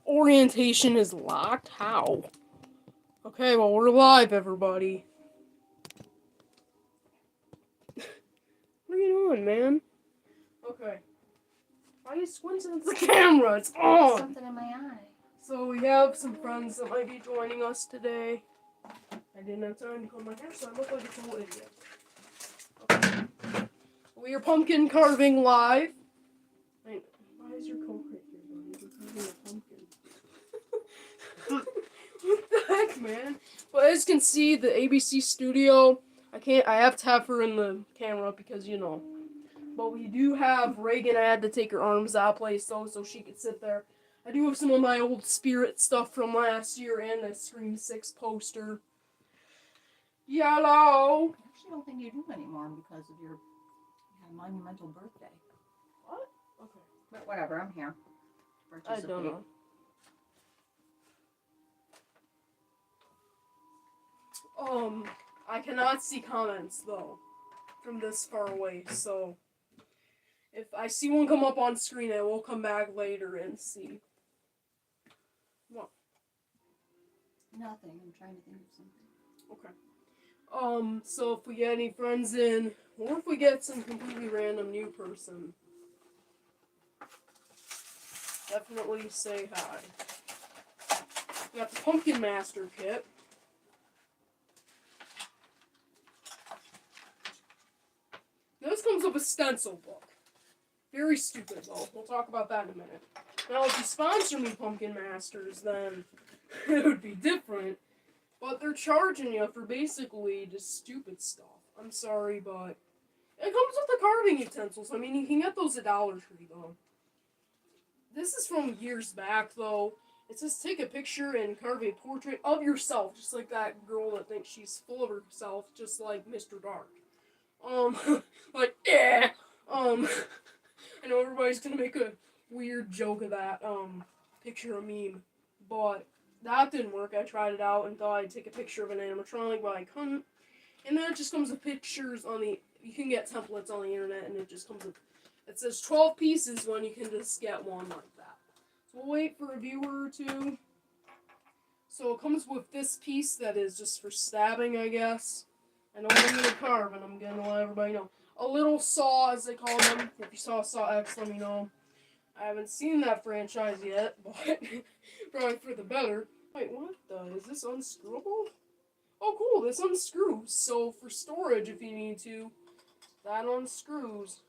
Orientation is locked? How? Okay, well, we're live, everybody. What are you doing, man? Okay. Why are you squinting at the camera? It's on! Something in my eye. So we have some friends that might be joining us today. I didn't have time to comb my hair, so I look like a total idiot. Okay. We are pumpkin carving live. Wait, why is your coat right here, buddy? You're carving a pumpkin. What the heck, man? Well, as you can see, the ABC studio, I have to have her in the camera because, you know. But we do have Reagan. I had to take her arms out of place, though, so she could sit there. I do have some of my old Spirit stuff from last year and a Scream 6 poster. Yellow! I actually don't think you do anymore because of your monumental birthday. What? Okay. But whatever, I'm here. I don't know. I cannot see comments, though, from this far away, so if I see one come up on screen, I will come back later and see. What? Nothing. I'm trying to think of something. Okay. So if we get any friends in, or if we get some completely random new person, definitely say hi. We got the Pumpkin Master kit. Now this comes with a stencil book. Very stupid, though. We'll talk about that in a minute. Now, if you sponsor me, Pumpkin Masters, then it would be different. But they're charging you for basically just stupid stuff. I'm sorry, but it comes with the carving utensils. I mean, you can get those at Dollar Tree, though. This is from years back, though. It says take a picture and carve a portrait of yourself, just like that girl that thinks she's full of herself, just like Mr. Dark. Like, yeah. I know everybody's gonna make a weird joke of that, picture a meme, but that didn't work. I tried it out and thought I'd take a picture of an animatronic, but I couldn't. And then it just comes with pictures you can get templates on the internet, and it just comes with, it says 12 pieces when you can just get one like that. So we'll wait for a viewer or two. So it comes with this piece that is just for stabbing, I guess. I know what I'm gonna carve, and I'm gonna let everybody know. A little saw, as they call them. If you saw Saw X, let me know. I haven't seen that franchise yet, but probably for the better. Wait, what the? Is this unscrewable? Oh, cool, this unscrews. So for storage, if you need to, that unscrews.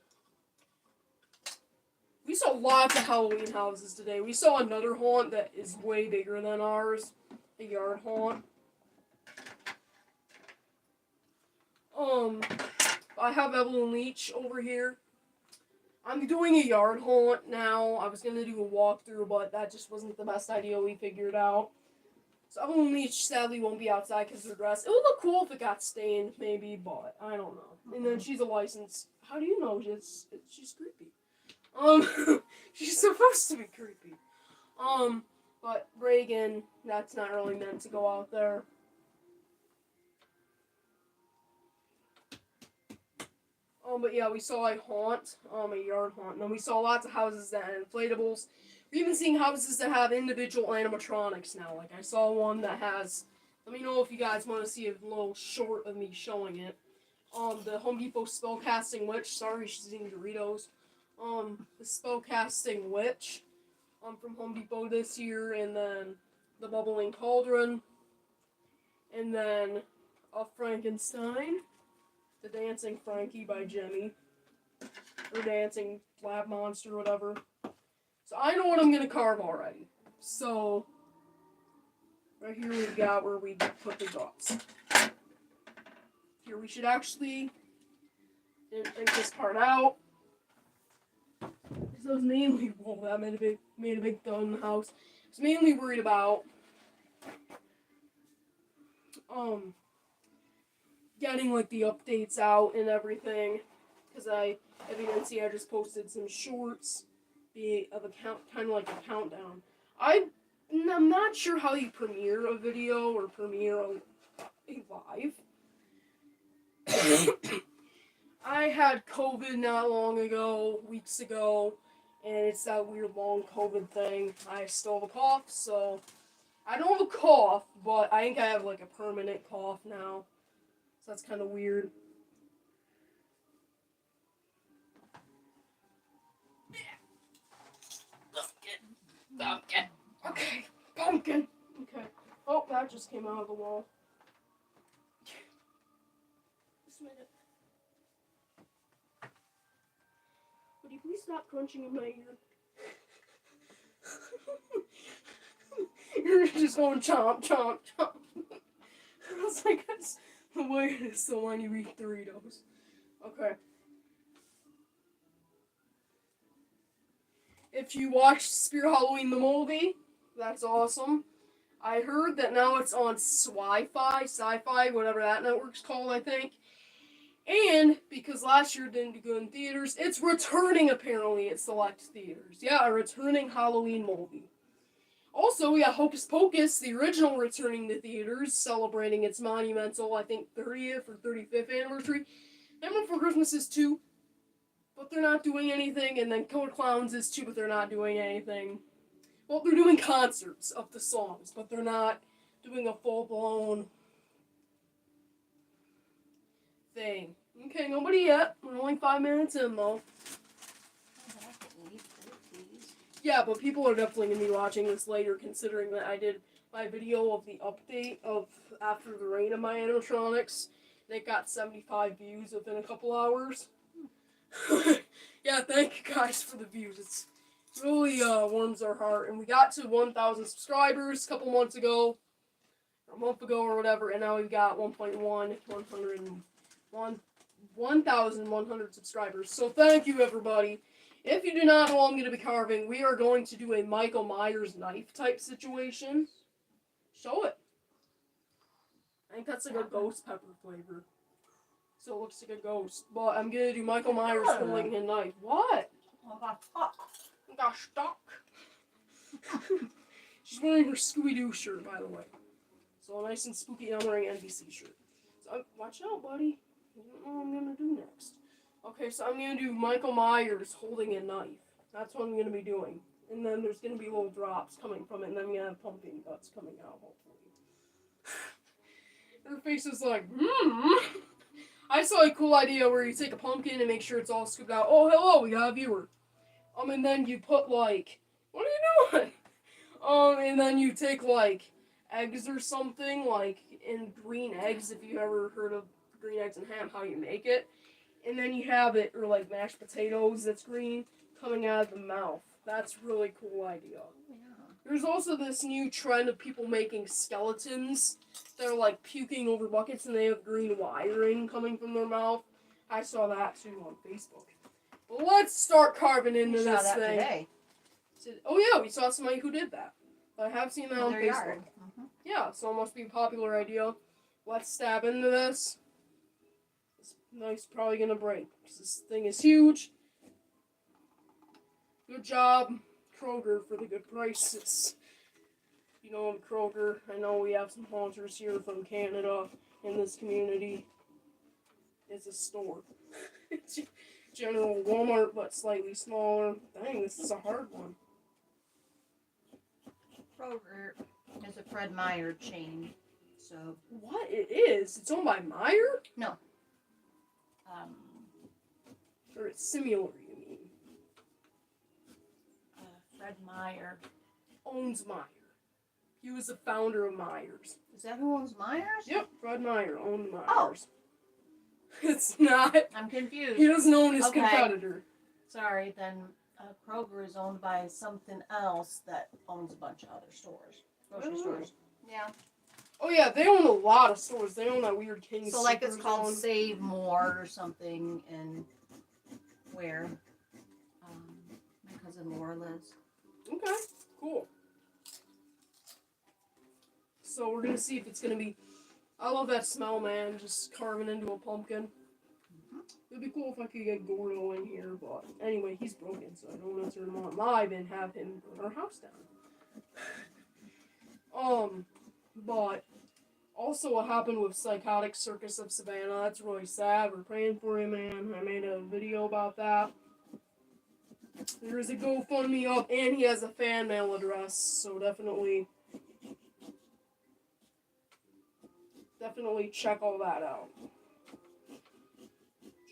We saw lots of Halloween houses today. We saw another haunt that is way bigger than ours. A yard haunt. I have Evelyn Leach over here. I'm doing a yard haunt now. I was gonna do a walkthrough, but that just wasn't the best idea we figured out. So Evelyn Leach sadly won't be outside because of her dress. It would look cool if it got stained, maybe, but I don't know. And then she's a licensed. How do you know she's creepy? She's supposed to be creepy. But Reagan, that's not really meant to go out there. But yeah, we saw a haunt, a yard haunt, and then we saw lots of houses that had inflatables. We're even seeing houses that have individual animatronics now. Like I saw one that has. Let me know if you guys want to see a little short of me showing it. The Home Depot spellcasting witch. Sorry, she's eating Doritos. The spellcasting witch. From Home Depot this year, and then the bubbling cauldron, and then a Frankenstein. The Dancing Frankie by Jimmy. Or Dancing Lab Monster, whatever. So I know what I'm gonna carve already. So, right here we've got where we put the dots. Here we should actually think this part out. Because I was mainly, well, that made a big thud in the house. I was mainly worried about, getting like the updates out and everything, because if you didn't see, I just posted some shorts, of a kind of like a countdown. I'm not sure how you premiere a video or premiere a live. I had COVID not long ago, weeks ago, and it's that weird long COVID thing. I still have a cough, so I don't have a cough, but I think I have like a permanent cough now. So that's kind of weird. Pumpkin. Okay, pumpkin. Okay. Oh, that just came out of the wall. Just a minute. Would you please stop crunching in my ear? You're just going chomp, chomp, chomp. I was like, that's the way it is so when you eat Doritos. Okay. If you watched Spirit Halloween the movie, that's awesome. I heard that now it's on sci-fi, whatever that network's called, I think. And because last year it didn't do good in theaters, it's returning apparently at select theaters. Yeah, a returning Halloween movie. Also, we got Hocus Pocus, the original, returning to theaters, celebrating its monumental, I think, 30th or 35th anniversary. Nightmare Before Christmas is 2, but they're not doing anything, and then Killer Clowns is 2, but they're not doing anything. Well, they're doing concerts of the songs, but they're not doing a full-blown thing. Okay, nobody yet. We're only 5 minutes in, though. Yeah, but people are definitely going to be watching this later, considering that I did my video of the update of After the Rain of my animatronics. And it got 75 views within a couple hours. Yeah, thank you guys for the views. It's really warms our heart. And we got to 1,000 subscribers a couple months ago, or a month ago or whatever, and now we've got 1,100 subscribers. So thank you, everybody. If you do not know what I'm going to be carving, we are going to do a Michael Myers knife type situation. Show it. I think that's like a ghost pepper flavor. So it looks like a ghost. But I'm going to do Michael Myers holding a knife. What? I got stuck. I got stuck. She's wearing her Scooby-Doo shirt, by the way. So nice and spooky, I'm wearing an NBC shirt. So watch out, buddy. I don't know what I'm going to do next. Okay, so I'm going to do Michael Myers holding a knife. That's what I'm going to be doing. And then there's going to be little drops coming from it, and then I'm going to have pumpkin guts coming out, hopefully. Her face is like, I saw a cool idea where you take a pumpkin and make sure it's all scooped out. Oh, hello, we got a viewer. And then you put, like, what are you doing? And then you take, like, eggs or something, like, in green eggs, if you've ever heard of green eggs and ham, how you make it. And then you have it, or like mashed potatoes that's green, coming out of the mouth. That's a really cool idea. Yeah. There's also this new trend of people making skeletons that are like puking over buckets and they have green wiring coming from their mouth. I saw that too on Facebook. But let's start carving into this thing. Today. Oh yeah, we saw somebody who did that. I have seen that on Facebook. Yeah, so it must be a popular idea. Let's stab into this. Knife's probably gonna break because this thing is huge. Good job, Kroger, for the good prices. You know, Kroger, I know we have some haunters here from Canada in this community. It's a store. It's General Walmart, but slightly smaller. Dang, this is a hard one. Kroger is a Fred Meyer chain, so... What? It is? It's owned by Meyer? No. Or it's similar, you mean? Fred Meyer owns Meyer. He was the founder of Myers. Is that who owns Myers? Yep, Fred Meyer owned Myers. Oh. It's not. I'm confused. He doesn't own his competitor. Sorry, then Kroger is owned by something else that owns a bunch of other stores. Grocery stores. Yeah. Oh yeah, they own a lot of stores. They own that weird King. So like it's called Save More or something, and where my cousin Laura lives. Okay, cool. So we're gonna see if it's gonna be. I love that smell, man. Just carving into a pumpkin. Mm-hmm. It'd be cool if I could get Gordo in here, but anyway, he's broken, so I don't want to turn him on live and have him burn our house down. But also what happened with Psychotic Circus of Savannah, that's really sad. We're praying for him, man. I made a video about that. There's a GoFundMe up, and he has a fan mail address, so definitely check all that out.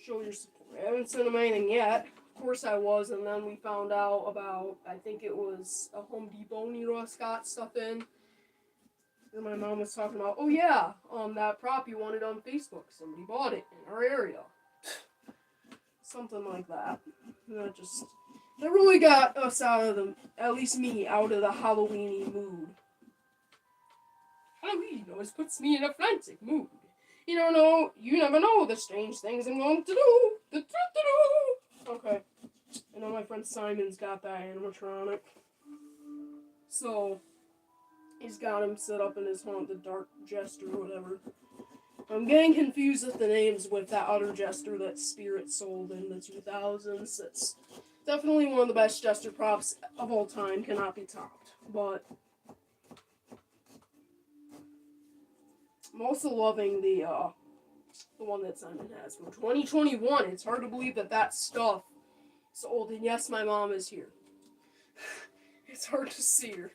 Show your support. I haven't sent him anything yet. Of course I was, and then we found out about, I think it was a Home Depot near us got stuff in. And my mom was talking about, oh yeah, that prop you wanted on Facebook. Somebody bought it in our area. Something like that. And that really got us at least me, out of the Halloween-y mood. Halloween always puts me in a frantic mood. You never know the strange things I'm going to do. Okay. I know my friend Simon's got that animatronic. So, he's got him set up in his haunt, the Dark Jester or whatever. I'm getting confused with the names with that other Jester that Spirit sold in the 2000s. It's definitely one of the best Jester props of all time, cannot be topped. But I'm also loving the one that Simon has from 2021. It's hard to believe that stuff is old, and yes, my mom is here. It's hard to see her.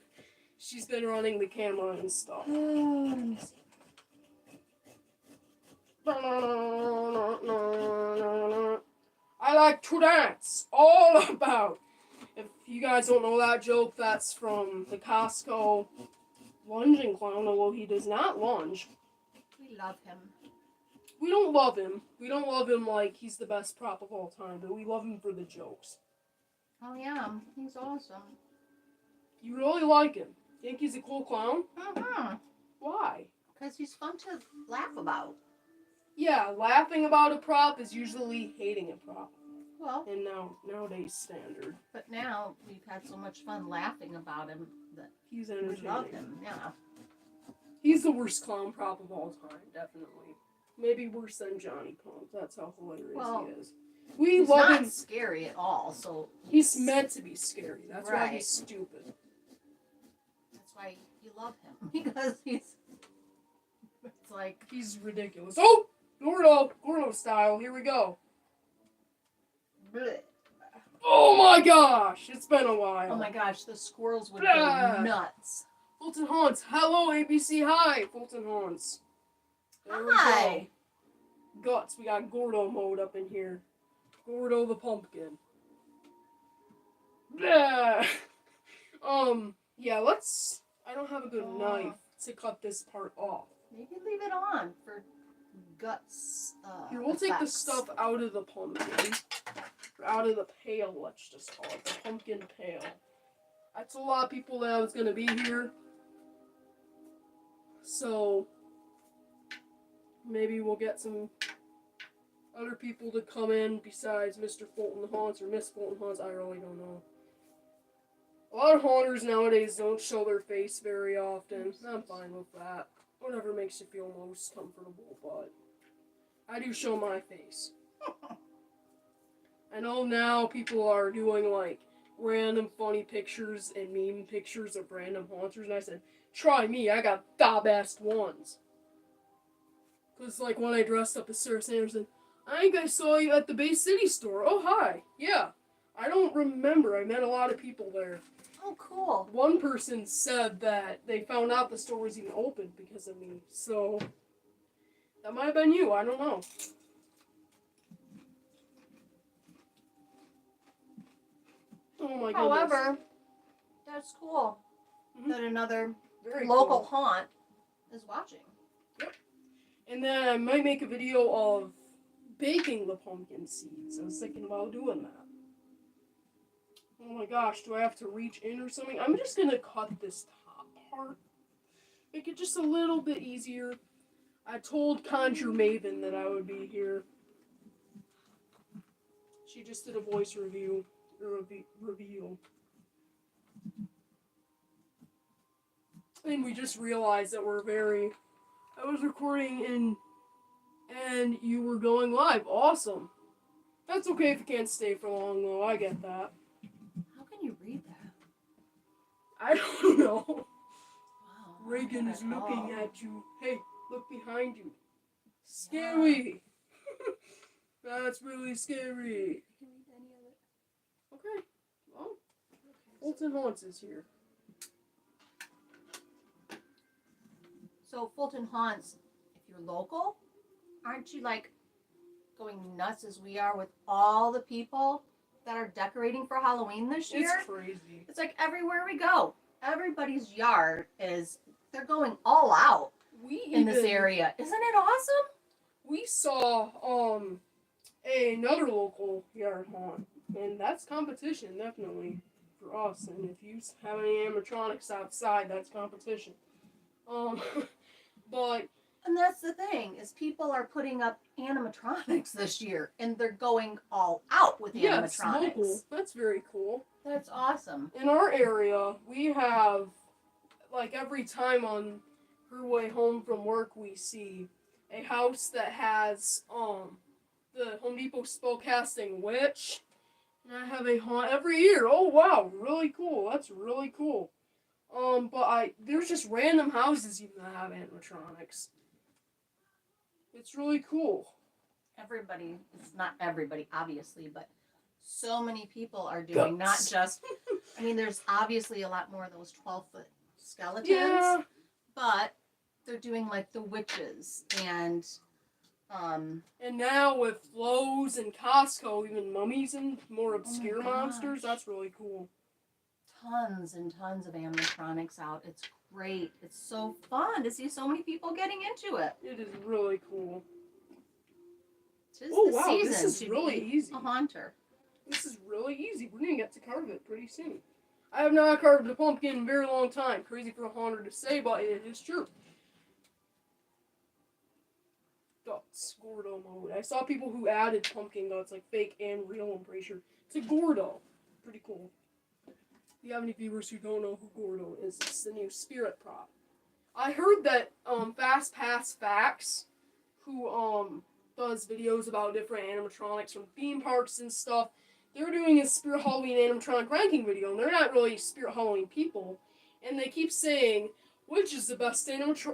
She's been running the camera and stuff. I like to dance. All about. If you guys don't know that joke, that's from the Costco lunging clown, although he does not lunge. We love him. We don't love him. We don't love him like he's the best prop of all time, but we love him for the jokes. Oh yeah, he's awesome. You really like him? Think he's a cool clown? Mm-hmm. Why? Because he's fun to laugh about. Yeah, laughing about a prop is usually hating a prop. Well, and nowadays standard. But now we've had so much fun laughing about him that He's we entertaining. love him. Yeah. He's the worst clown prop of all time, definitely. Maybe worse than Johnny Pump. That's how hilarious he is. He's love not him. scary at all. So he's meant to be scary. That's right. why he's stupid. That's why you love him, because it's like he's ridiculous. Oh, Gordo style. Here we go. Bleh. Oh my gosh! It's been a while. Oh my gosh, the squirrels would Blah. go nuts. Fulton Haunts. Hello, ABC. Hi, Fulton Haunts. There Hi. We go. Guts. We got Gordo mode up in here. Gordo the pumpkin. Blah. Yeah, let's... I don't have a good knife to cut this part off. Maybe leave it on for Guts. Here, we'll take the stuff out of the pumpkin. Out of the pail, let's just call it. The pumpkin pail. I told a lot of people that I was going to be here. So, maybe we'll get some other people to come in besides Mr. Fulton Haunts or Miss Fulton Haunts. I really don't know. A lot of haunters nowadays don't show their face very often. I'm fine with that. Whatever makes you feel most comfortable, but I do show my face. I know now people are doing like random funny pictures and meme pictures of random haunters, and I said, try me, I got the best ones. Because like when I dressed up as Sarah Sanderson, I think I saw you at the Bay City store. Oh, hi. Yeah. I don't remember. I met a lot of people there. Oh, cool. One person said that they found out the store was even open because of me. So, that might have been you. I don't know. Oh my goodness. However, that's cool that another local haunt is watching. Yep. And then I might make a video of baking the pumpkin seeds. I was thinking about doing that. Oh my gosh, do I have to reach in or something? I'm just gonna cut this top part. Make it just a little bit easier. I told Conjure Maven that I would be here. She just did a voice reveal. And we just realized that I was recording and you were going live. Awesome. That's okay if you can't stay for long though, I get that. How can you read that? I don't know. Wow. Reagan is looking at you. Hey, look behind you. Scary. Yeah. That's really scary. I can read any of it. Okay. Fulton Haunts is here. So Fulton Haunts, if you're local, aren't you like going nuts as we are with all the people that are decorating for Halloween this year? It's crazy. It's like everywhere we go, everybody's yard they're going all out in this area. Isn't it awesome? We saw another local yard haunt, and that's competition definitely for us. And if you have any animatronics outside, that's competition. But and that's the thing is people are putting up animatronics this year, and they're going all out with animatronics. Local. That's very cool. That's awesome. In our area, we have like every time on her way home from work, we see a house that has the Home Depot spellcasting witch, and I have a haunt every year. Oh wow, really cool. That's really cool. But there's just random houses even that have animatronics. It's really cool. It's not everybody, obviously, but so many people are doing not just, I mean, there's obviously a lot more of those 12-foot skeletons, but they're doing like the witches and now with Lowe's and Costco, even mummies and more obscure monsters, that's really cool. Tons and tons of animatronics out. It's great. It's so fun to see so many people getting into it. It is really cool. Oh wow, this is really easy. A haunter. This is really easy. We're gonna get to carve it pretty soon. I have not carved a pumpkin in a very long time. Crazy for a haunter to say, but it is true. Guts, Gordo mode. I saw people who added pumpkin guts, like fake and real, I'm pretty sure, to Gordo. Pretty cool. If you have any viewers who don't know who Gordo is, it's the new spirit prop. I heard that Fast Pass Facts, who does videos about different animatronics from theme parks and stuff, they're doing a Spirit Halloween animatronic ranking video, and they're not really Spirit Halloween people, and they keep saying, which is the best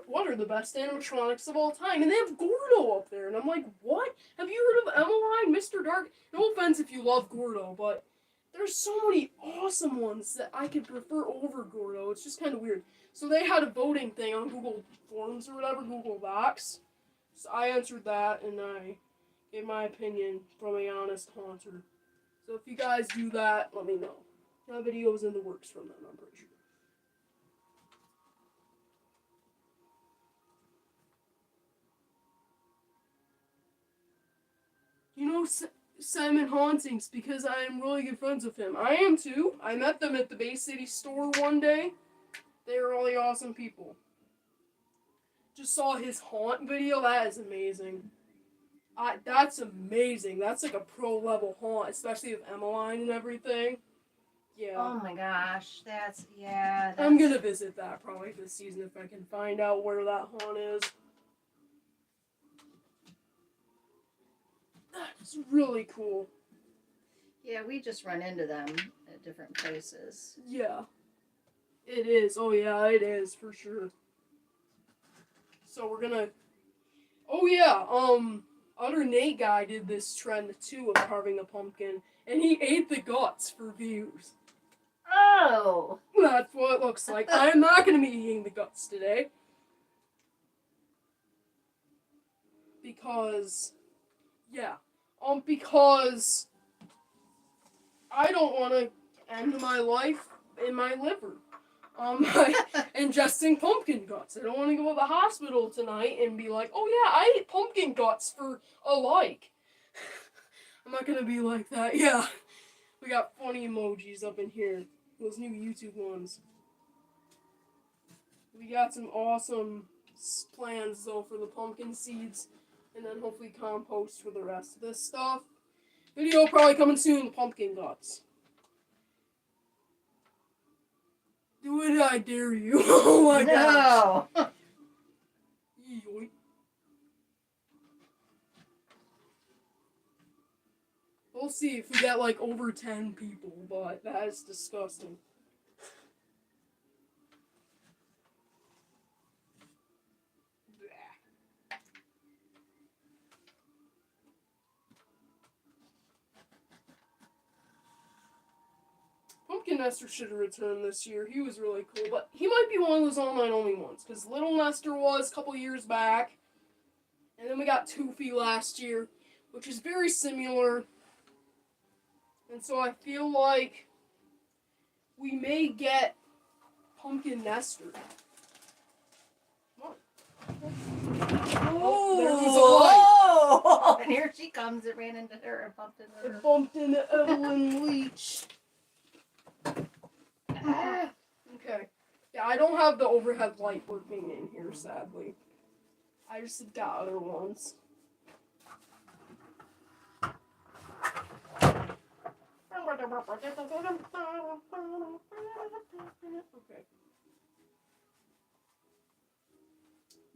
what are the best animatronics of all time? And they have Gordo up there, and I'm like, what? Have you heard of Emmeline, Mr. Dark? No offense if you love Gordo, but there's so many awesome ones that I could prefer over Gordo. It's just kind of weird. So they had a voting thing on Google Forms or whatever, Google Docs. So I answered that, and I gave my opinion from a honest haunter. So if you guys do that, let me know. That video is in the works from them, I'm pretty sure. You know Simon Hauntings because I am really good friends with him. I am too. I met them at the Bay City store one day. They were really awesome people. Just saw his haunt video. That is amazing. That's amazing. That's like a pro level haunt, especially with Emmeline and everything. Yeah. Oh my gosh, that's. I'm gonna visit that probably this season if I can find out where that haunt is. That's really cool. Yeah, we just run into them at different places. Yeah. It is. Oh yeah, it is for sure. So we're gonna. Oh yeah. Other Nate guy did this trend too of carving a pumpkin, and he ate the guts for views. Oh. That's what it looks like. I am not gonna be eating the guts today because. Yeah. Because I don't want to end my life in my liver. By ingesting pumpkin guts. I don't want to go to the hospital tonight and be like, oh yeah, I ate pumpkin guts for a like. I'm not gonna be like that. Yeah. We got funny emojis up in here. Those new YouTube ones. We got some awesome plans though for the pumpkin seeds. And then hopefully compost for the rest of this stuff. Video probably coming soon, pumpkin guts. Do it, I dare you. Oh my gosh. No. Yoink. We'll see if we get like over 10 people, but that is disgusting. Pumpkin Nestor should have returned this year. He was really cool, but he might be one of those online only ones, because Little Nestor was a couple years back, and then we got Toofy last year, which is very similar, and so I feel like we may get Pumpkin Nestor. Oh, there was a light. Oh, and here she comes. It ran into her and bumped into her. It bumped into Evelyn Leach. Okay. Yeah, I don't have the overhead light working in here, sadly. I just got other ones. Okay.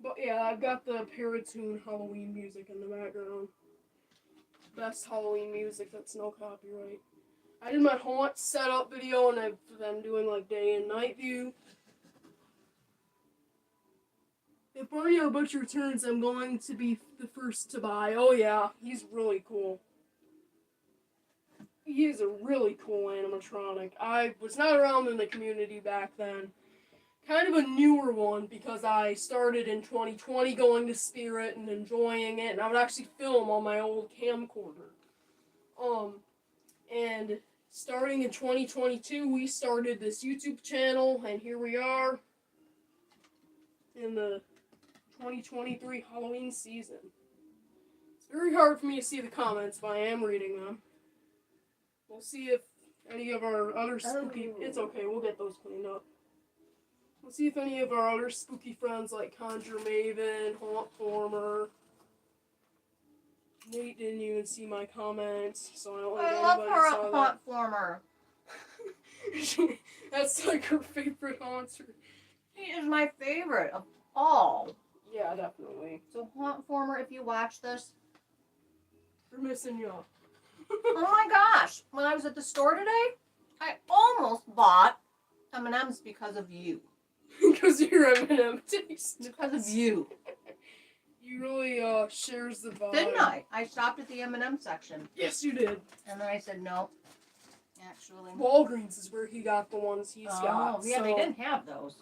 But yeah, I've got the Paratoon Halloween music in the background. Best Halloween music that's no copyright. I did my haunt setup video, and I've been doing like day and night view. If Barney our Butcher returns, I'm going to be the first to buy. Oh yeah, he's really cool. He is a really cool animatronic. I was not around in the community back then. Kind of a newer one, because I started in 2020 going to Spirit and enjoying it, and I would actually film on my old camcorder. And starting in 2022, we started this YouTube channel, and here we are in the 2023 Halloween season. It's very hard for me to see the comments, but I am reading them. We'll see if any of our other spooky... It's okay, we'll get those cleaned up. We'll see if any of our other spooky friends like Conjure Maven, Haunt Former... Nate didn't even see my comments, so I don't think I love anybody saw her that. Haunt Former. That's like her favorite haunter. She is my favorite of all. Yeah, definitely. So Haunt Former, if you watch this, We're missing you. oh my gosh! When I was at the store today, I almost bought M&Ms because of you. Because you're M&M taste. Because of you. You really shares the vibe. Didn't I? I stopped at the M&M section. Yes, you did. And then I said, no. Actually. Walgreens is where he got the ones he's got. Oh, yeah, so. they didn't have those.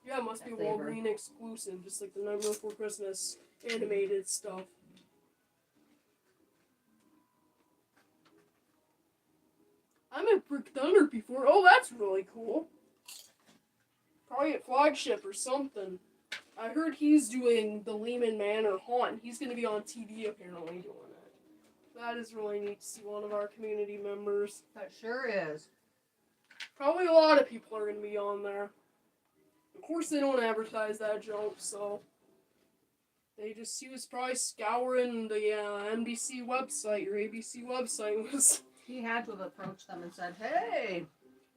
Yeah, it must be That flavor. Walgreens exclusive, just like the Nightmare Before Christmas animated stuff. I met Brick Thunder before. Oh, that's really cool. Probably at Flagship or something. I heard he's doing the Lehman Manor haunt. He's going to be on TV apparently doing it. That is really neat to see one of our community members. That sure is. Probably a lot of people are going to be on there. Of course, they don't advertise that junk, so he was probably scouring the NBC website or ABC website. He had to have approached them and said, hey.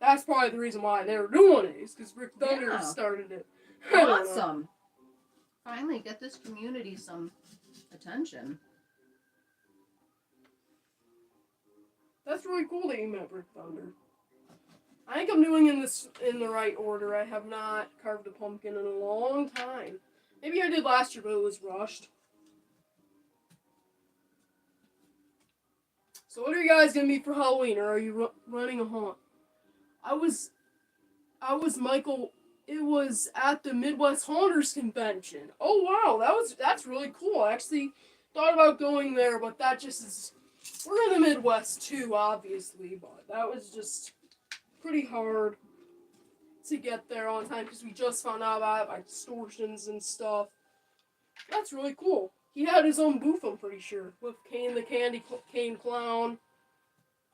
That's probably the reason why they were doing it, is because Rick Thunder Yeah. started it. I don't know. Awesome. Finally, get this community some attention. That's really cool that you met Rick Thunder. I think I'm doing in the right order. I have not carved a pumpkin in a long time. Maybe I did last year, but it was rushed. So what are you guys going to be for Halloween, or are you running a haunt? I was Michael. It was at the Midwest Haunters Convention. Oh wow, that's really cool. I actually thought about going there, but that just is. We're in the Midwest too, obviously, but that was just pretty hard to get there on time because we just found out about like distortions and stuff. That's really cool. He had his own booth, I'm pretty sure, with Kane the Candy Cane Clown.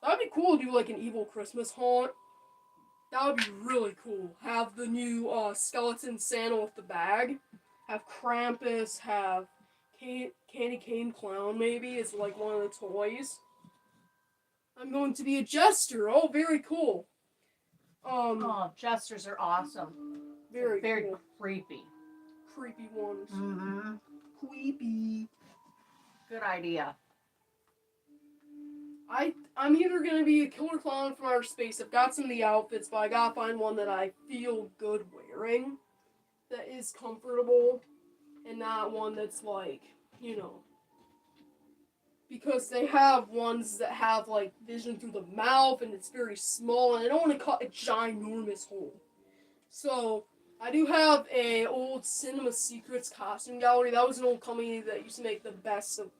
That'd be cool to do like an evil Christmas haunt. That would be really cool. Have the new skeleton Santa with the bag. Have Krampus. Have Candy Cane Clown maybe is like one of the toys. I'm going to be a jester. Oh, very cool. Oh, jesters are awesome. Very Very cool. creepy. Creepy ones. Mm-hmm. Creepy. Good idea. I'm either going to be a killer clown from outer space. I've got some of the outfits, but I gotta find one that I feel good wearing. That is comfortable. And not one that's like, because they have ones that have like vision through the mouth and it's very small and I don't want to cut a ginormous hole. So I do have a old Cinema Secrets costume gallery. That was an old company that used to make the best of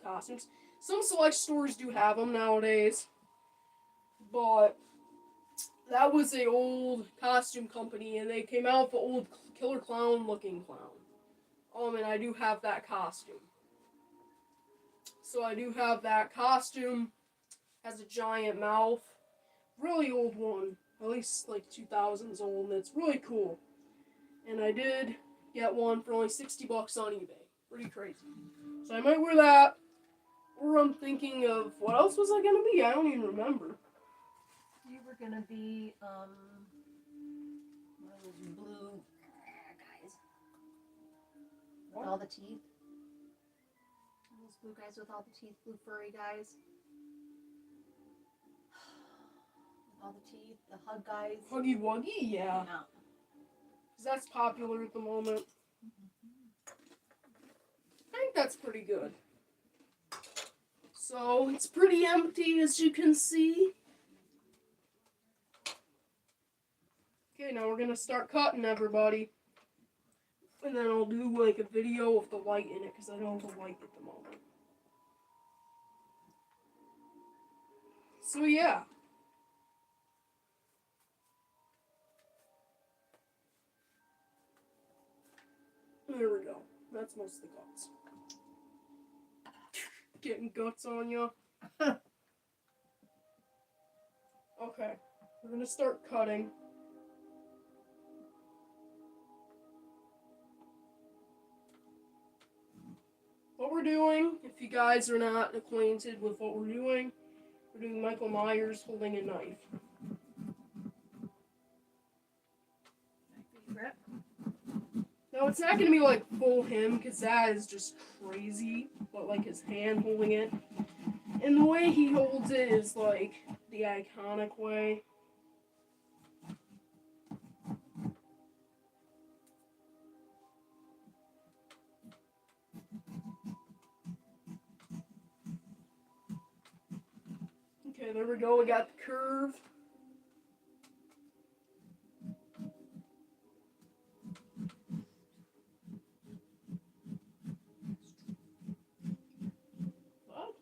costumes. Some select stores do have them nowadays, but that was a old costume company, and they came out with an old killer clown looking clown. And I do have that costume. So I do have that costume. Has a giant mouth. Really old one. At least like 2000s old, and it's really cool. And I did get one for only $60 on eBay. Pretty crazy. So I might wear that. Or I'm thinking of what else was I gonna be? I don't even remember. You were gonna be one of those blue guys with all the teeth. Those blue guys with all the teeth, blue furry guys. With all the teeth, the hug guys. Huggy Wuggy? Yeah. Because that's popular at the moment. I think that's pretty good. So, it's pretty empty as you can see. Okay, now we're going to start cutting everybody. And then I'll do like a video with the light in it because I don't have a light at the moment. So yeah. There we go. That's most of the guts. Getting guts on you. Okay, we're gonna start cutting. What we're doing, if you guys are not acquainted with what we're doing Michael Myers holding a knife. My favorite. Now, it's not gonna be like full him, because that is just crazy, but like his hand holding it. And the way he holds it is like the iconic way. Okay, there we go, we got the curve. What?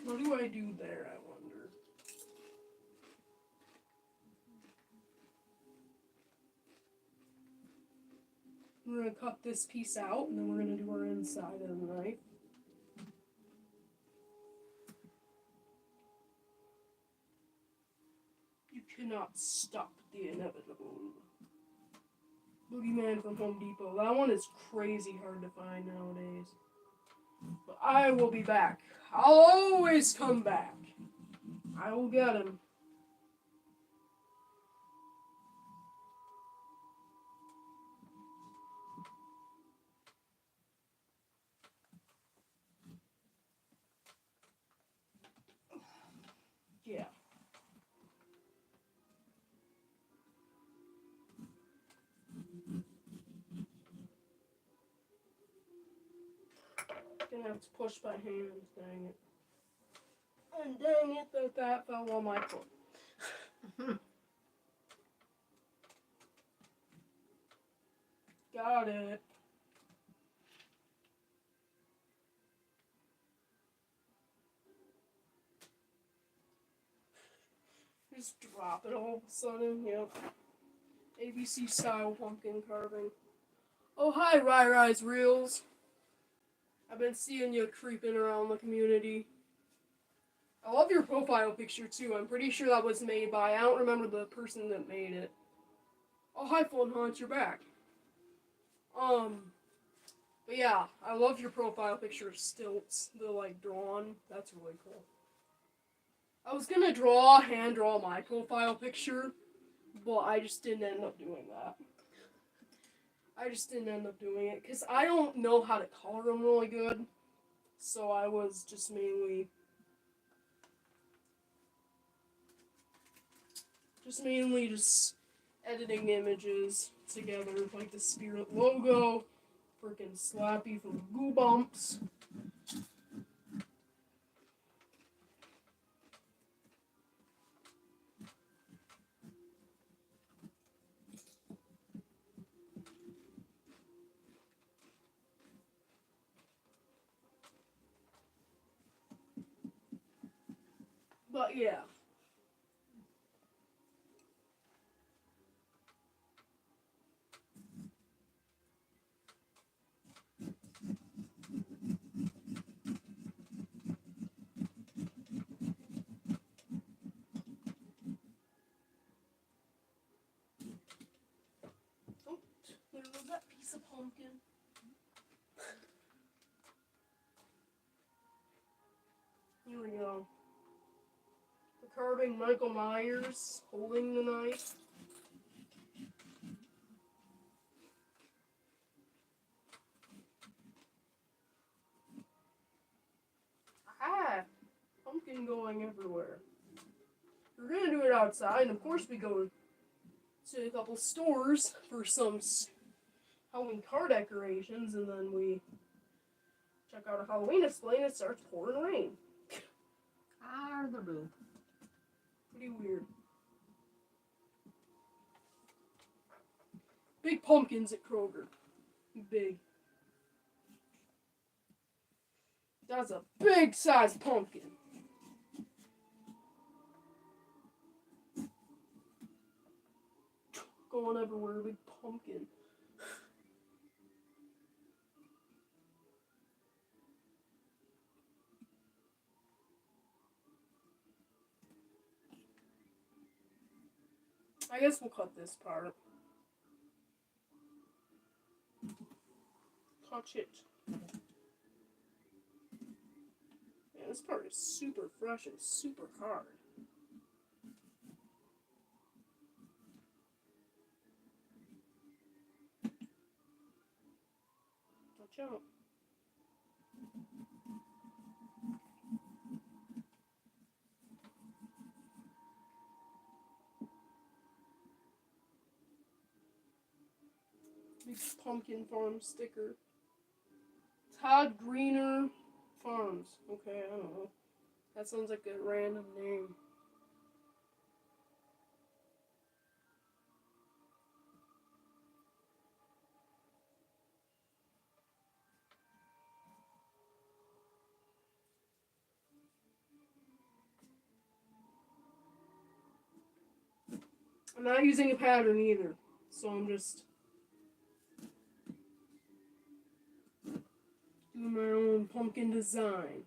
What do I do there, I wonder? We're going to cut this piece out, and then we're going to do our inside of the knife. You cannot stop the inevitable. Boogeyman from Home Depot. That one is crazy hard to find nowadays. But I will be back. I'll always come back. I will get him. Yeah. Gonna have to push by hand, dang it. And dang it, that fell on my foot. Got it. Just drop it all of a sudden, yep. ABC style pumpkin carving. Oh, hi, Rise Reels. I've been seeing you creeping around the community. I love your profile picture, too. I'm pretty sure that was made by, I don't remember the person that made it. Oh, hi, Phone Hunt, you're back. But yeah, I love your profile picture of stilts. The, like, drawn. That's really cool. I was gonna hand draw my profile picture, but I just didn't end up doing that. I just didn't end up doing it, because I don't know how to color them really good. So I was just mainly just editing images together, like the Spirit logo, freaking Slappy from Goo Bumps. But yeah. Oh, there goes that piece of pumpkin. Here we go. The carving Michael Myers holding the knife. Ah, pumpkin going everywhere. We're gonna do it outside, and of course we go to a couple stores for some Halloween car decorations, and then we check out a Halloween display and it starts pouring rain. Carve. Pretty weird. Big pumpkins at Kroger. Big. That's a big size pumpkin. Going everywhere, big pumpkin. I guess we'll cut this part. Touch it. Yeah, this part is super fresh and super hard. Watch out. Big pumpkin farm sticker. Todd Greener Farms. Okay, I don't know. That sounds like a random name. I'm not using a pattern either, so I'm just doing my own pumpkin design.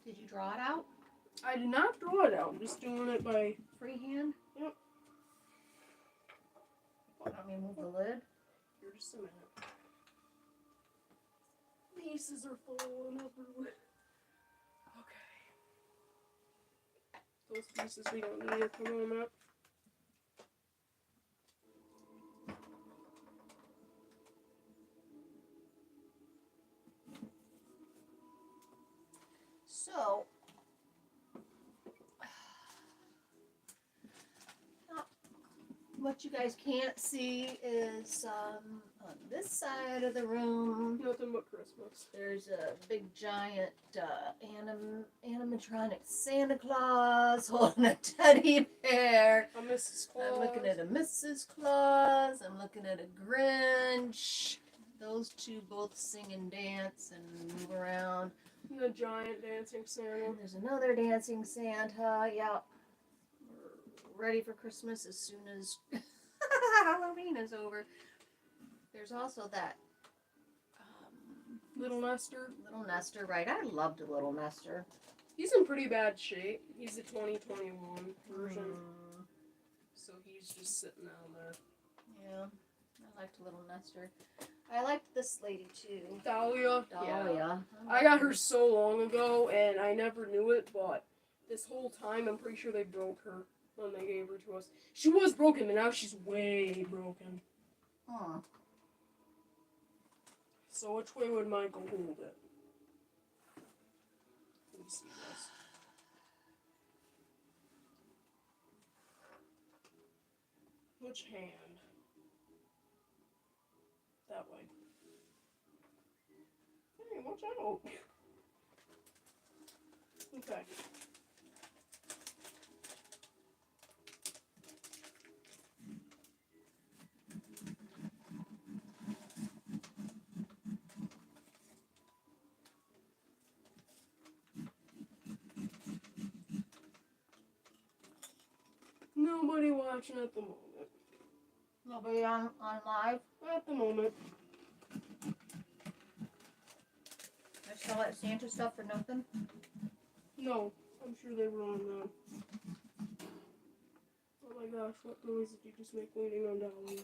Did you draw it out? I did not draw it out. I'm just doing it by Freehand? Yep. Let me move the lid. Here, just a minute. Pieces are falling everywhere. Okay. Those pieces we don't need. Come on up. So, what you guys can't see is on this side of the room, Nothing but Christmas. there's a big giant animatronic Santa Claus holding a teddy bear. A Mrs. Claus. I'm looking at a Mrs. Claus. I'm looking at a Grinch. those two both sing and dance and move around. The giant dancing Santa. And there's another dancing Santa. Yeah. We're ready for Christmas as soon as Halloween is over. There's also that Little Nestor. Little Nestor, right? I loved a Little Nestor. He's in pretty bad shape. He's the 2021 version. So he's just sitting down there. Yeah. I liked Little Nestor. I liked this lady too. Dahlia. Dahlia. Yeah. I got her so long ago and I never knew it, but this whole time I'm pretty sure they broke her when they gave her to us. She was broken, but now she's way broken. Hmm. So which way would Michael hold it? Let me see this. Which hand? That way. Hey, watch out. Okay. Nobody watching at the moment. Nobody on live? At the moment. I sell that Santa stuff for nothing? No, I'm sure they were on that. Oh my gosh, what noise did you just make waiting on Dahlia?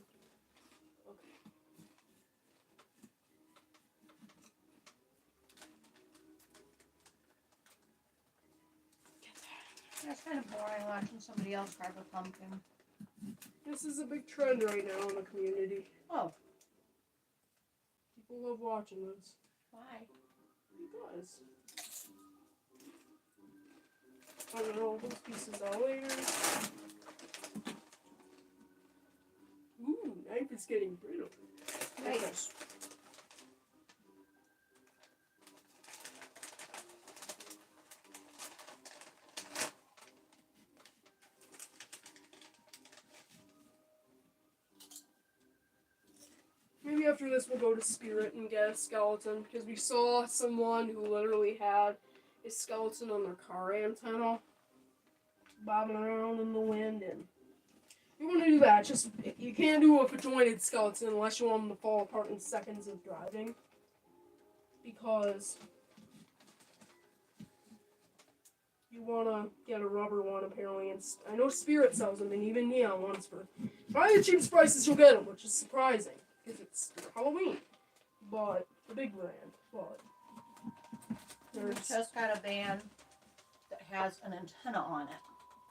Okay. That's kind of boring watching somebody else carve a pumpkin. This is a big trend right now in the community. Oh. People love watching this. Why? Because. I don't know, those pieces are later. Ooh, knife is getting brittle. Nice. Maybe after this we'll go to Spirit and get a skeleton, because we saw someone who literally had a skeleton on their car antenna bobbing around in the wind, and you want to do that. Just you can't do a jointed skeleton unless you want them to fall apart in seconds of driving, because you want to get a rubber one apparently. And I know Spirit sells them, and even neon ones for probably the cheapest prices you'll get them, which is surprising because it's Halloween, but the big brand. But We there's just got a van that has an antenna on it.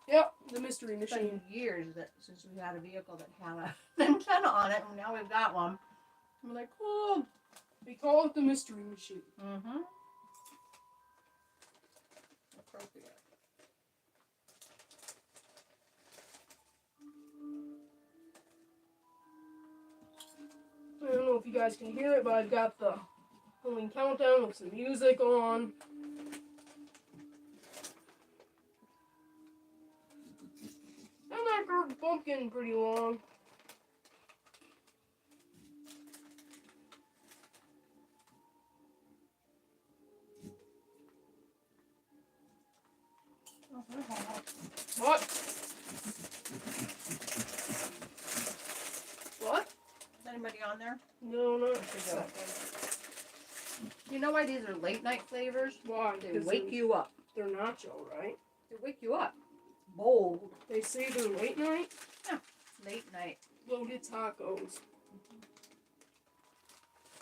yep, the mystery It's machine. been years since we had a vehicle that had an antenna on it, and now we've got one. I'm like, cool. We call it the mystery machine. Mm-hmm. Appropriate. I don't know if you guys can hear it, but I've got the Halloween countdown with some music on. And that carved pumpkin pretty long. What? What? Is anybody on there? No, not Okay, a go. second. You know why these are late night flavors? Why? They 'Cause wake you up. They're nacho, right? They wake you up. Bold. They say they're late night. Late night. Loaded tacos.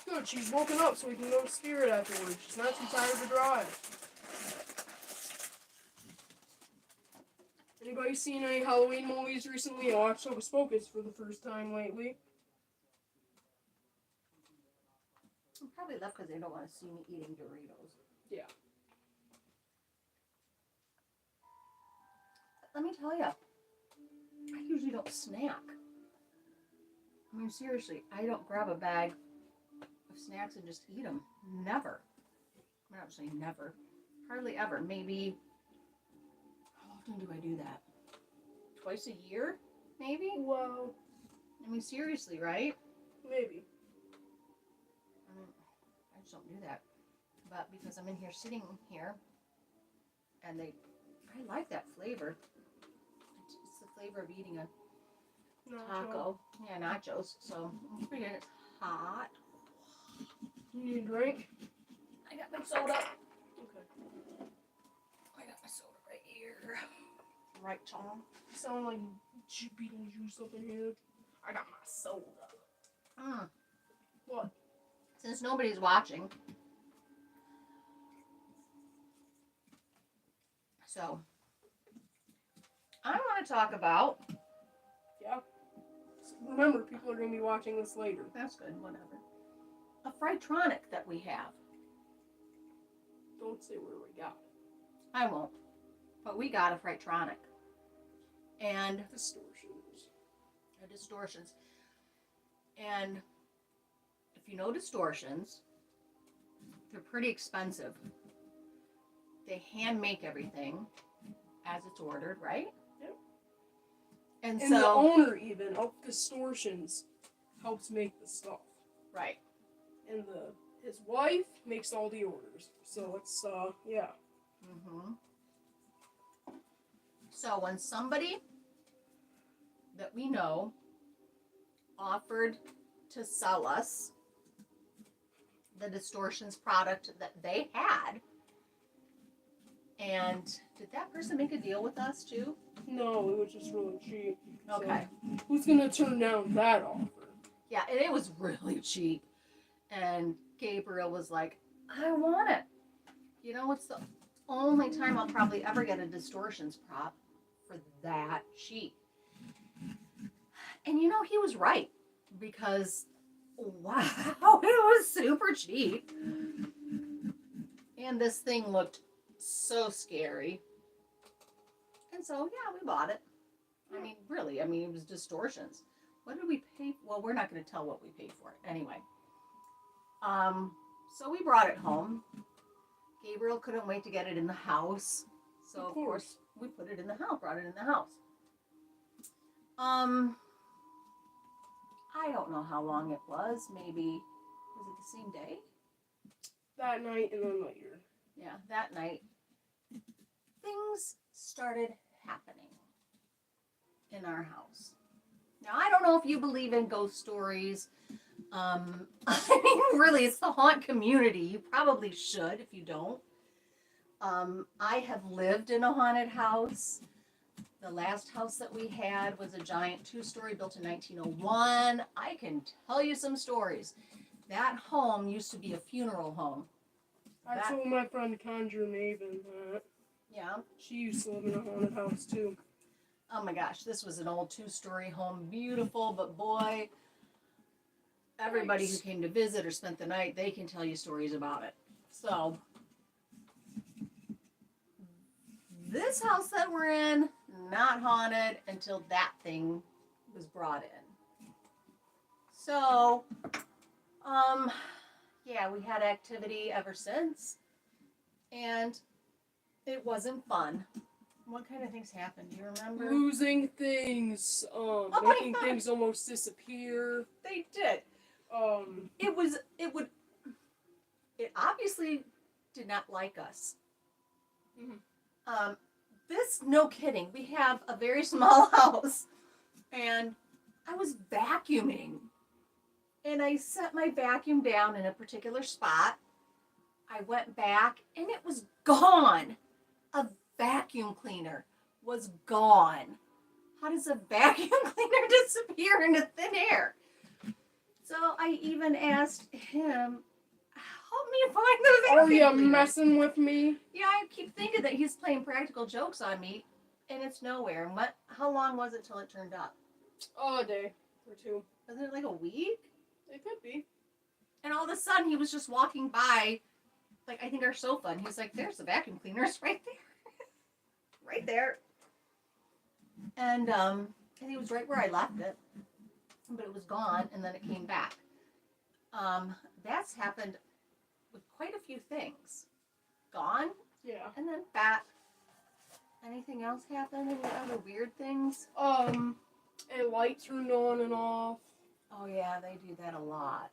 Good, she's woken up so we can go to Spirit afterwards. She's not too tired to drive. Anybody seen any Halloween movies recently? I watched Hocus Pocus for the first time lately. I probably left because they don't want to see me eating Doritos. Yeah. Let me tell you, I usually don't snack. I mean, seriously, I don't grab a bag of snacks and just eat them. Never. I'm not saying never. Hardly ever. Maybe, how often do I do that? Twice a year? Maybe? Wow. I mean, seriously, right? Maybe. just don't do that. But because I'm in here sitting here, and I like that flavor. It's the flavor of eating a taco. Yeah, nachos. So I'm just it's hot. You need a drink? I got my soda. Okay. I got my soda right here. Right, Tom? You sound like Beetlejuice up in here. I got my soda. What? Since nobody's watching. So, I want to talk about. Yeah. Remember, people are going to be watching this later. That's good, whatever. A Fritronic that we have. Don't say where we got it. I won't. But we got a Fritronic. And distortions. And if you know distortions, they're pretty expensive. They hand make everything as it's ordered, right? Yep. And so the owner even of Distortions helps make the stuff. Right. And his wife makes all the orders. So it's yeah. Mm-hmm. So when somebody that we know offered to sell us the Distortions product that they had, and did that person make a deal with us too? No, it was just really cheap. Okay. So who's gonna turn down that offer? Yeah, and it was really cheap. And Gabriel was like, I want it. You know, it's the only time I'll probably ever get a Distortions prop for that cheap. And you know, he was right. Because, wow, it was super cheap. And this thing looked so scary. And so, yeah, we bought it. I mean, really, it was Distortions. What did we pay? Well, we're not going to tell what we paid for it. Anyway. So we brought it home. Gabriel couldn't wait to get it in the house. So, of course, we put it in the house, brought it in the house. I don't know how long it was. Maybe, was it the same day? That night and then later. Yeah, that night. Things started happening in our house. Now, I don't know if you believe in ghost stories. Really, it's the haunt community. You probably should if you don't. I have lived in a haunted house. The last house that we had was a giant 2-story built in 1901. I can tell you some stories. That home used to be a funeral home. I told my friend Conjure Maven that. Yeah. She used to live in a haunted house too. Oh my gosh, this was an old 2-story home. Beautiful, but boy, everybody who came to visit or spent the night, they can tell you stories about it. So, this house that we're in, not haunted until that thing was brought in. So, yeah, we had activity ever since, and it wasn't fun. What kind of things happened? Do you remember? Losing things, making things almost disappear. They did. It obviously did not like us. Mm-hmm. No kidding, we have a very small house, and I was vacuuming, and I set my vacuum down in a particular spot. I went back, and it was gone. A vacuum cleaner was gone. How does a vacuum cleaner disappear into thin air? So I even asked him, help me find the vacuum Oh, yeah, cleaner. messing with me? Yeah, I keep thinking that he's playing practical jokes on me, and it's nowhere. And how long was it till it turned up? Oh, a day or two. Was it like a week? It could be. And all of a sudden, he was just walking by, like, I think our sofa, and he's like, there's the vacuum cleaner. It's right there. Right there. And he was right where I left it. But it was gone, and then it came back. That's happened with quite a few things. Gone. Yeah. And then back. Anything else happen? Any other weird things? A light turned on and off. Oh, yeah, they do that a lot.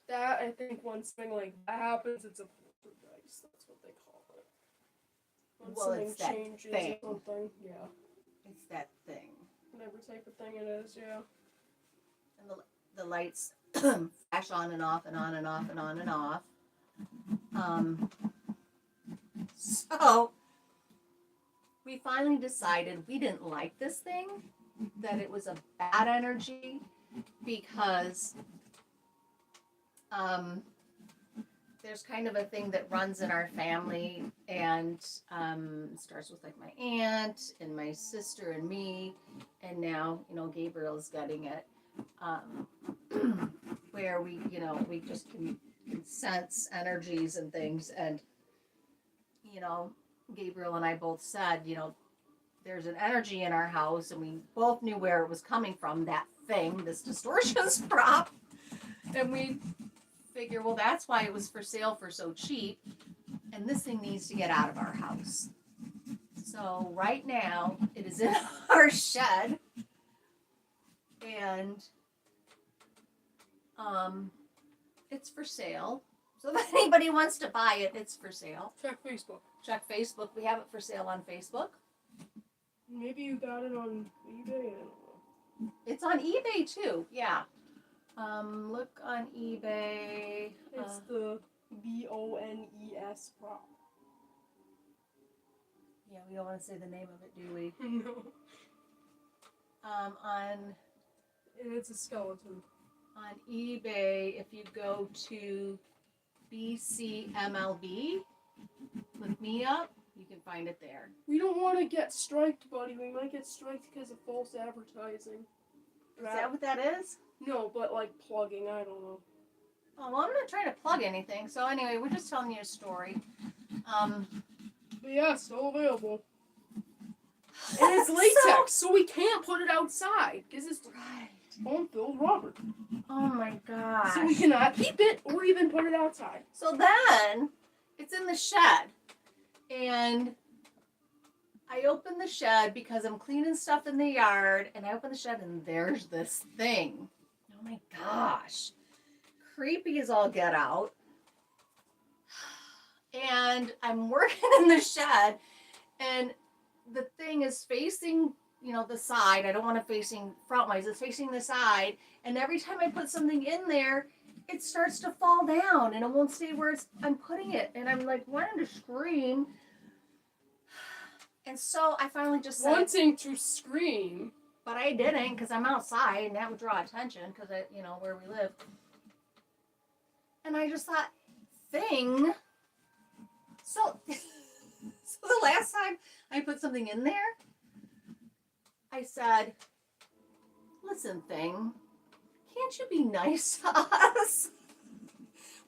That, I think, when something like that happens, it's a poltergeist. That's what they call it. When Well, something it's that changes thing. or something. Yeah. It's that thing. Whatever type of thing it is, yeah. And the lights flash on and off and on and off and on and off. So we finally decided we didn't like this thing, that it was a bad energy, because there's kind of a thing that runs in our family, and starts with like my aunt and my sister and me, and now, you know, Gabriel's getting it, where we just can sense energies and things. And, you know, Gabriel and I both said, you know, there's an energy in our house, and we both knew where it was coming from, that thing, this distortions prop. And we figure, well, that's why it was for sale for so cheap, and this thing needs to get out of our house. So right now it is in our shed, and it's for sale. So if anybody wants to buy it, it's for sale. Check Facebook. Check Facebook. We have it for sale on Facebook. Maybe you got it on eBay. I don't know. It's on eBay too. Yeah. Look on eBay. It's the BONES prop. Yeah, we don't want to say the name of it, do we? No. And it's a skeleton. on eBay, if you go to BCMLB, look me up, you can find it there. We don't want to get striked, buddy. We might get striked because of false advertising. Is that what that is? No, but like plugging, I don't know. Oh, well, I'm not trying to plug anything. So anyway, we're just telling you a story. But yeah, still available. And it's latex, so we can't put it outside because it's foam-filled rubber. Oh my gosh. So we cannot keep it or even put it outside. So then it's in the shed, and I open the shed because I'm cleaning stuff in the yard, and I open the shed and there's this thing. Oh my gosh. Creepy as all get out. And I'm working in the shed, and the thing is facing, you know, the side. I don't want it facing front-wise. It's facing the side, and every time I put something in there, it starts to fall down, and it won't stay where I'm putting it. And I'm like wanting to scream. And so I finally just said, wanting to scream, but I didn't, because I'm outside, and that would draw attention, because where we live. And I just thought, thing. So the last time I put something in there, I said, listen, thing, can't you be nice to us?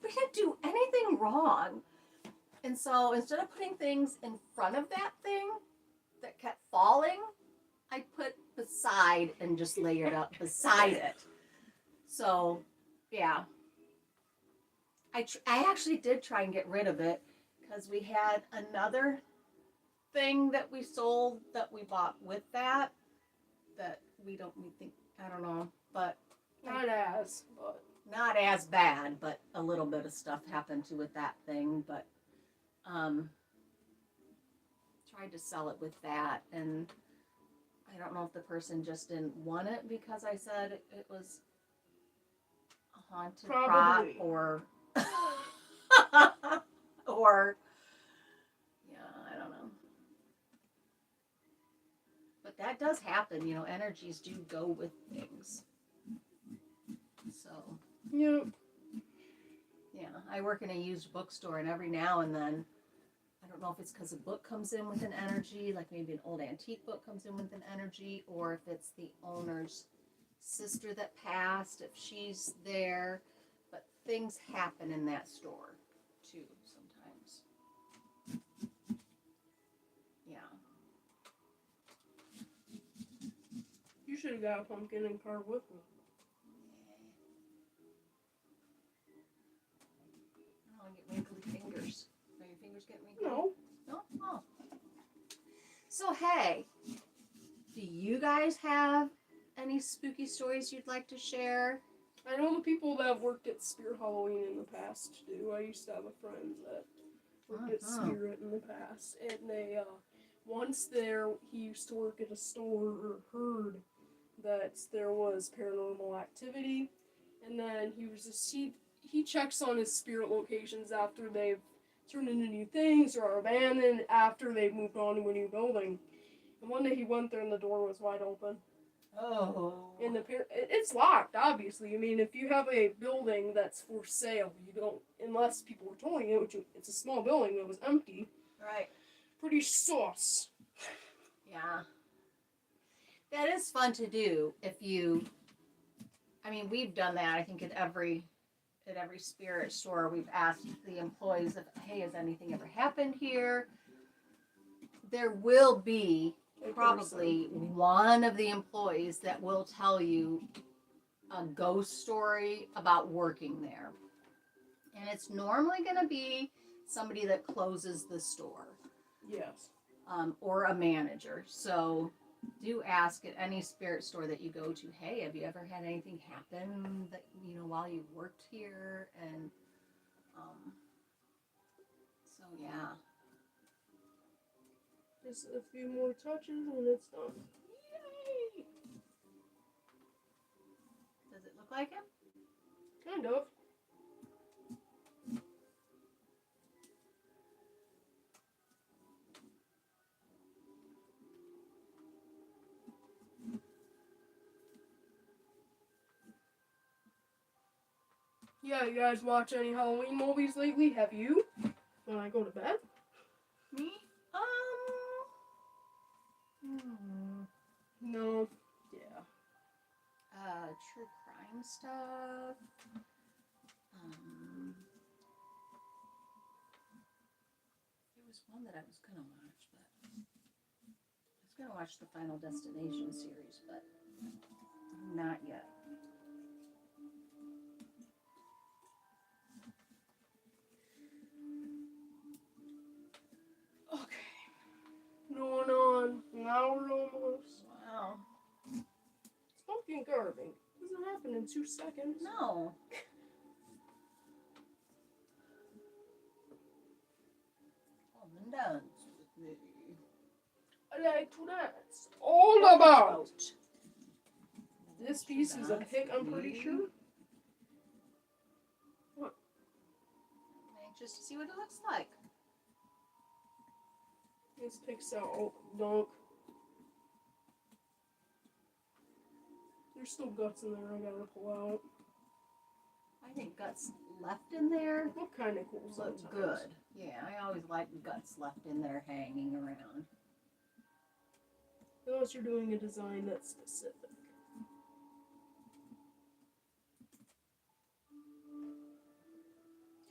We didn't do anything wrong. And so instead of putting things in front of that thing that kept falling, I put beside and just layered up beside it. So, yeah. I actually did try and get rid of it, because we had another thing that we sold that we bought with that we think, I don't know, but not as bad, but a little bit of stuff happened to with that thing. But tried to sell it with that, and I don't know if the person just didn't want it because I said it was a haunted prop, or or yeah, I don't know. But that does happen, energies do go with things. So yeah, I work in a used bookstore, and every now and then, I don't know if it's because a book comes in with an energy, like maybe an old antique book comes in with an energy, or if it's the owner's sister that passed, if she's there. But things happen in that store too sometimes. Yeah. You should have got a pumpkin and carve with me. I get wrinkly fingers. Are your fingers getting wrinkly? No. No? Oh. So, hey, do you guys have any spooky stories you'd like to share? I know the people that have worked at Spirit Halloween in the past do. I used to have a friend that worked at Spirit in the past, and they once there he used to work at a store or heard that there was paranormal activity, and then he checks on his spirit locations after they've turned into new things or are abandoned after they've moved on to a new building. And one day he went there and the door was wide open. Oh. And it's locked, obviously. I mean, if you have a building that's for sale, you don't, unless people were touring it, which it's a small building that was empty. Right. Pretty sauce. Yeah. That is fun to do if you, I mean, we've done that, I think, at every spirit store. We've asked the employees if, hey, has anything ever happened here? There will be probably one of the employees that will tell you a ghost story about working there. And it's normally going to be somebody that closes the store. Yes. Or a manager. So do ask at any spirit store that you go to, hey, have you ever had anything happen that, you know, while you worked here? And so yeah. Just a few more touches and it's done. Yay! Does it look like him? Kind of. Yeah, you guys watch any Halloween movies lately? Have you? When I go to bed? Me? No. Yeah. True crime stuff. There was one that I was gonna watch, but I was gonna watch the Final Destination series, but not yet. Okay. Going on an hour almost. Wow. Smoking carving. Doesn't happen in 2 seconds. No. Come and dance with me. I like to dance. All about. This piece is a pick, I'm pretty sure. What? Anxious to see what it looks like. This picks out. Oh, dunk. There's still guts in there I gotta pull out. I think guts left in there What kind of cool look sometimes. good. Yeah, I always like guts left in there hanging around. Unless you're doing a design that's specific.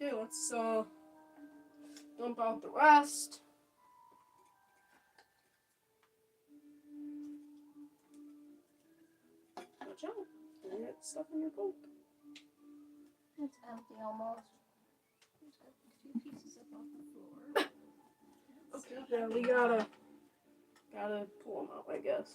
Okay, let's dump out the rest. Watch out. Don't get stuff in your coat. It's empty almost. There's a few pieces up off the floor. Okay, yeah, we gotta pull them out, I guess.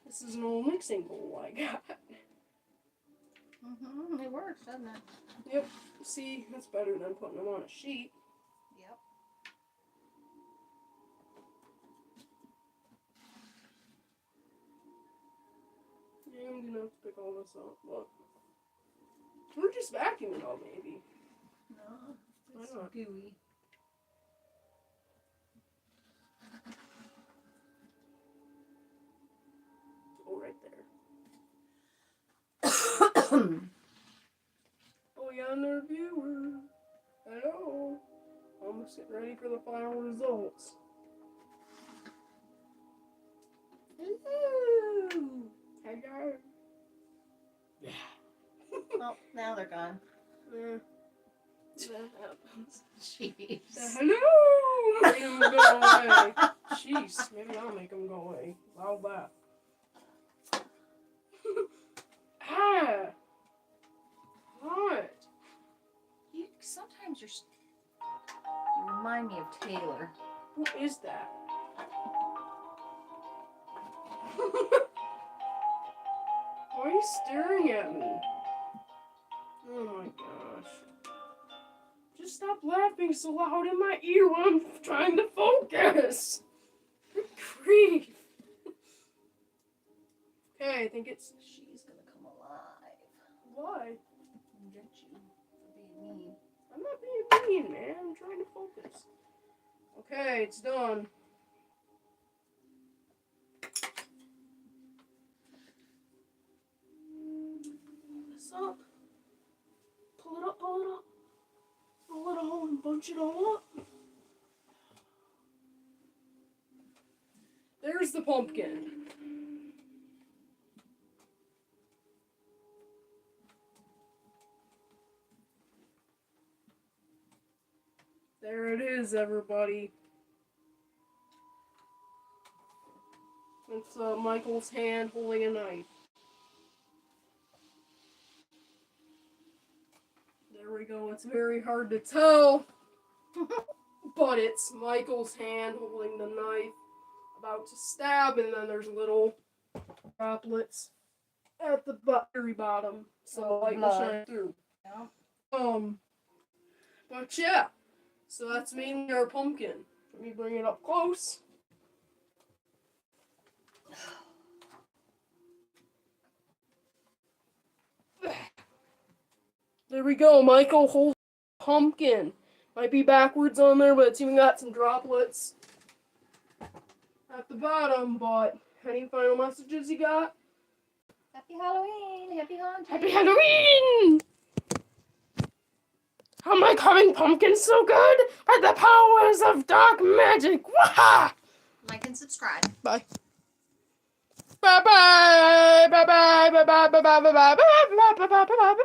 This is an old mixing bowl I got. It works, doesn't it? Yep. See, that's better than putting them on a sheet. Yep. Yeah, I'm gonna have to pick all this up, but we're just vacuuming all maybe. No, Why it's not? gooey. Oh, right there. Oh, yeah, another viewer. Hello. Almost getting ready for the final results. Hello. Hello. Yeah. Oh, now they're gone. That happens. Jeez. Hello. Make them go away. Jeez, maybe I'll make them go away. I'll laugh. Ah. What? Sometimes you remind me of Taylor. Who is that? Why are you staring at me? Oh my gosh. Just stop laughing so loud in my ear when I'm trying to focus. Good grief. Okay, I think it's... She's gonna come alive Why? and get you for being mean. I'm not being mean, man. I'm trying to focus. Okay, it's done. Pull this up. Pull it up, pull it up. Roll it all and bunch it all up. There's the pumpkin. There it is, everybody. It's Michael's hand holding a knife. There we go. It's very hard to tell, but it's Michael's hand holding the knife, about to stab, and then there's little droplets at the very bottom, so the light will shine through. Yeah. But yeah, so that's mainly our pumpkin. Let me bring it up close. There we go. Michael holds pumpkin. Might be backwards on there, but it's even got some droplets at the bottom. But any final messages you got? Happy Halloween! Happy haunting! Happy Halloween! How am I carving pumpkins so good? By the powers of dark magic! Waha! Like and subscribe. Bye. Bye bye! Bye bye! Bye bye! Bye bye! Bye bye! Bye bye! Bye bye! Bye bye!